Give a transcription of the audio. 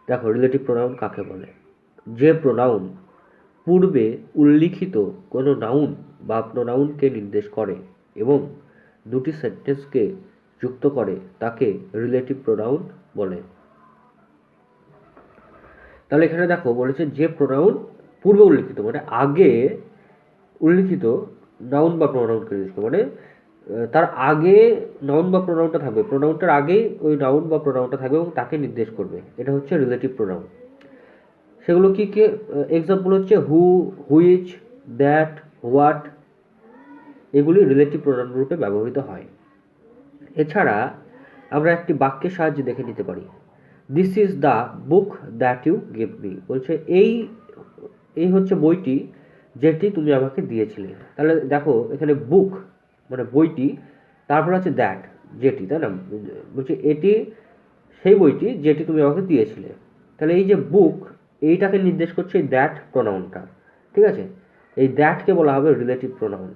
দেখো relative pronoun কাকে বলে? যে প্রোনাউন পূর্বে উল্লিখিত কোনো নাউন বা প্রোনাউনকে নির্দেশ করে এবং দুটি সেন্টেন্সকে যুক্ত করে তাকে রিলেটিভ প্রোনাউন বলে। তাহলে এখানে দেখো বলেছে যে প্রোনাউন পূর্বে উল্লিখিত মানে আগে উল্লিখিত নাউন বা প্রোনাউনকে নির্দেশ করে, মানে তার আগে নাউন বা প্রোনাউনটা থাকবে, প্রোনাউনটার আগেই ওই নাউন বা প্রোনাউনটা থাকবে এবং তাকে নির্দেশ করবে, এটা হচ্ছে রিলেটিভ প্রোনাউন। সেগুলো কি কি এক্সাম্পল হচ্ছে হু, হুইচ, দ্যাট, হোয়াট, এগুলি রিলেটিভ প্রোনাউন রূপে ব্যবহৃত হয়। এছাড়া আমরা একটি বাক্যের সাহায্যে দেখে নিতে পারি। This is the book that you give me, বলছে এই হচ্ছে বইটি যেটি তুমি আমাকে দিয়েছিলে। তাহলে দেখো এখানে বুক মানে বইটি, তারপর আছে দ্যাট যেটি, তাই না? বলছে এটি সেই বইটি যেটি তুমি আমাকে দিয়েছিলে। তাহলে এই যে বুক এইটাকে নির্দেশ করছে এই দ্যাট প্রোনাউনটা, ঠিক আছে? এই দ্যাটকে বলা হবে রিলেটিভ প্রোনাউন।